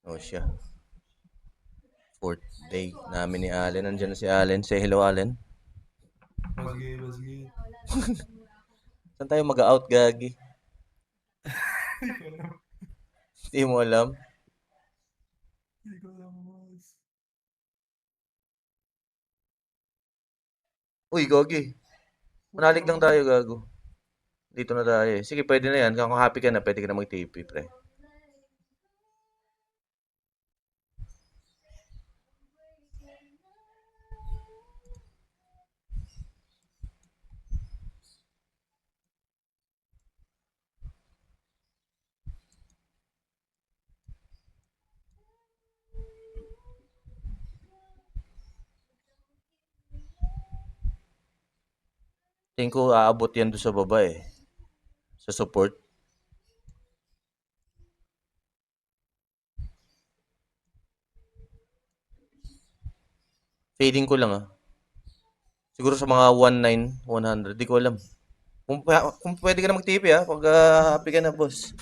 O siya, fourth day namin ni Allen. Nandiyan na si Allen. Say hello, Allen. Was good, was good. Saan tayo mag-out, Gagi? Hindi ko alam. Hindi mo alam. Hindi ko alam, boss. Uy, Gagi. Manalig lang Oo. tayo, gago. Dito na tayo eh. Sige, pwede na yan. Kung happy ka na, pwede ka na mag-TP, pre. Tingin ko aabot yan doon sa baba eh. Sa support. Fading ko lang ah. Siguro sa mga 19, 100. Di ko alam. Kung pwede ka na mag-TP ah. Pag happy ka na, boss.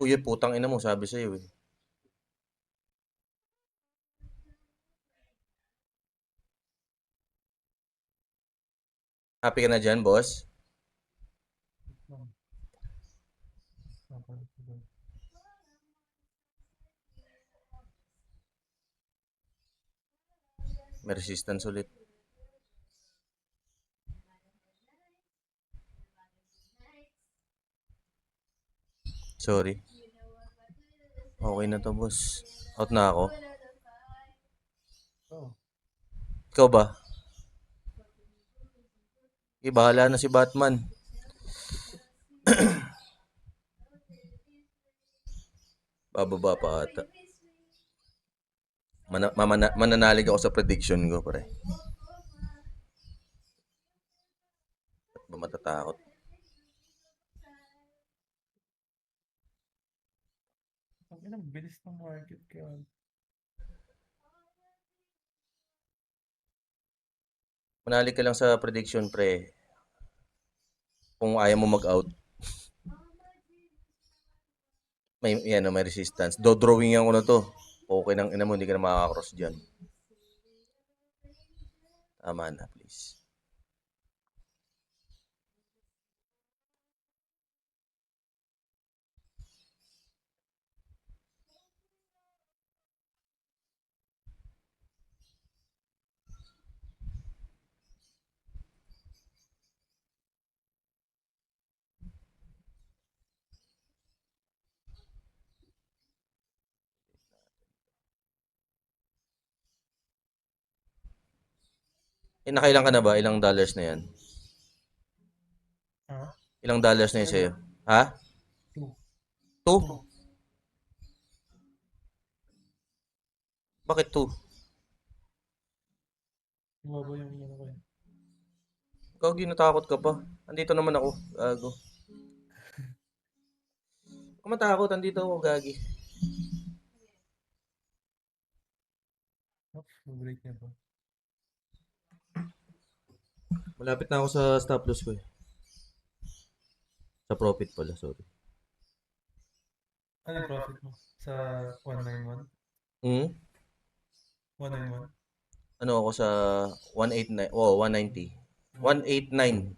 Kuya, putang ina mo, sabi sa'yo eh. Happy ka na dyan, boss? May resistance ulit. Sorry. Okay na to, boss. Out na ako. Oh. Ikaw ba? Bahala na si Batman. Bababa pa ata. Mananalig ako sa prediction ko, pre. Ba't ba matatakot? Ang inang bilis ng market kaya. Manalig ka lang sa prediction, pre. Kung ayaw mo mag-out, may resistance. Do-drawingan ko na to. Okay nang ina mo, hindi ka na makaka-cross dyan. Tama na, please. Nakailan ka na ba? Ilang dollars na yan? Ha? Ilang dollars na yun sa'yo? Wala. Ha? Two. Two? Two. Bakit two? Bumaba yung ano ko eh. Gagi, natakot ka pa. Andito naman ako. Gago. Kung matakot, andito ako, Gagi. Oops, break niya pa. Malapit na ako sa stop loss ko eh. Sa profit pala, sorry. Ano yung profit mo? Sa 191? Hmm? 191? Ano ako sa 189, oh, 190. 189.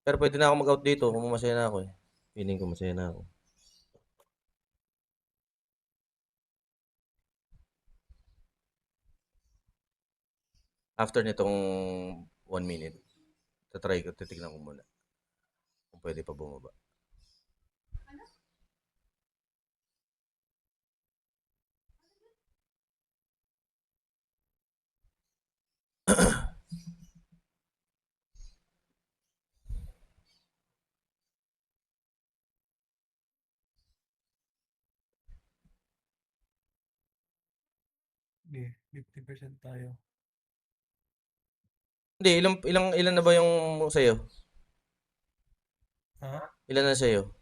Pero pwede na ako mag-out dito kung masaya na ako eh. Feeling ko masaya na ako. After nitong 1 minute, tatry ko, titignan ko muna kung pwede pa bumaba. Sige, 50% tayo. Hindi, ilan na ba yung sa'yo? Ha? Ilan na sa'yo?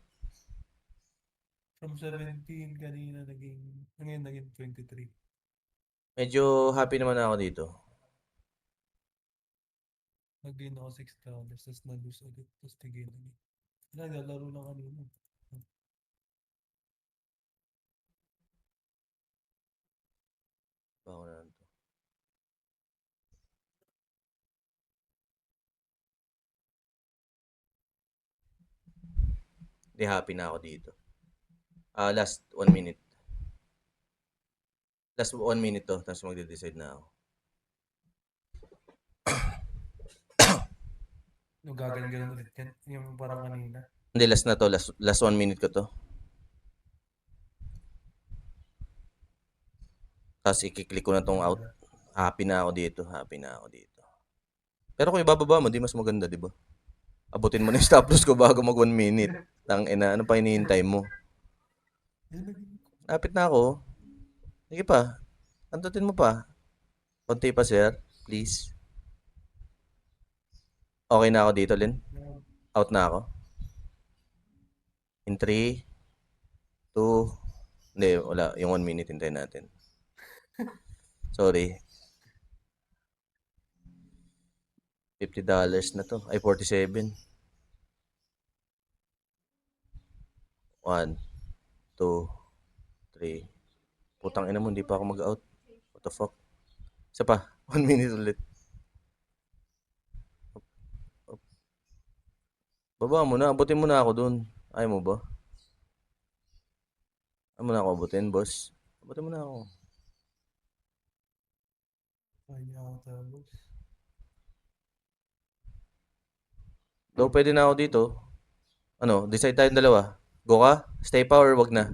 From 17 kanina ngayon naging 23. Medyo happy naman ako dito. Nag-gain ako $6, tapos na-lose ulit, tapos tigil ulit. Naglalaro lang kanina. Bako na lang to. Hindi, happy na ako dito. Last 1 minute. Last 1 minute to, tapos magde-decide na ako. Gagan-ganon ulit yan. Yung parang kanina. Hindi, last na to. Last 1 minute ko to. Tapos i-click ko na tong out. Happy na ako dito. Happy na ako dito. Pero kung ibababa mo, di mas maganda, di ba? Abutin mo na yung stop loss ko bago mag 1 minute. Tangina, ano pa hinihintay mo? Lapit na ako. Sige pa. Antutin mo pa. Konti pa, sir. Please. Okay na ako dito, Lin. Out na ako. In 3, 2, hindi, wala. Yung 1 minute, hintayin natin. Sorry. $50 na to. Ay, 47. 1, 2, 3. Putang ina mo, hindi pa ako mag-out. What the fuck? Isa pa. 1 minute ulit. Baba mo na. Abutin mo na ako dun. Ayaw mo ba? Ayaw mo na ako abutin, boss. Abutin mo na ako. Ay, niya ako tapos. Daw pwede na ako dito. Ano, decide tayong dalawa. Go ka? Stay pa or wag na?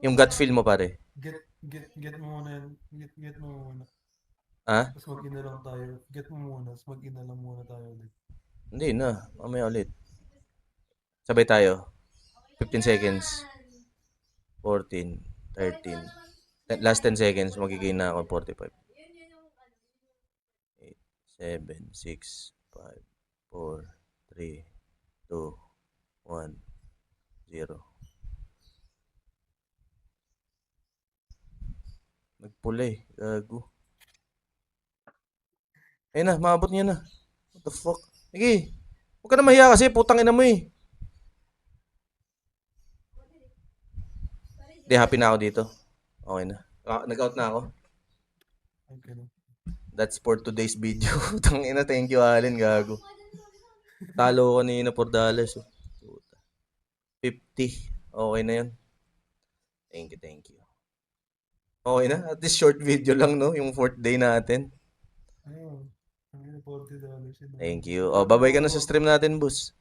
Yung gut feel mo, pare. Get mo muna yan. Get mo muna. Ha? Tapos mag-ina lang tayo. Get mo muna. Tapos mag-ina lang muna tayo ulit. Hindi na. Mamaya ulit. Sabay tayo. 15 seconds. 14, 13. Last 10 seconds, magigain na ako 45. 8, 7, 6, 5, 4, 3, 2, 1, 0. Nagpula eh. Gago. Ayun na, maabot niya na. What the fuck? Sige. Huwag ka na mahiya kasi, putang ina mo eh. Di, happy na ako dito. Okay na. Nag-out na ako. Okay na. That's for today's video. Tang ina, thank you Allen, gago. Talo ko kanina $4. 50. Okay na yun. Thank you. Okay na. At this short video lang, no? Yung 4th day natin. Ayun. $40 yun. Thank you. Oh, babay ka na sa stream natin, boss.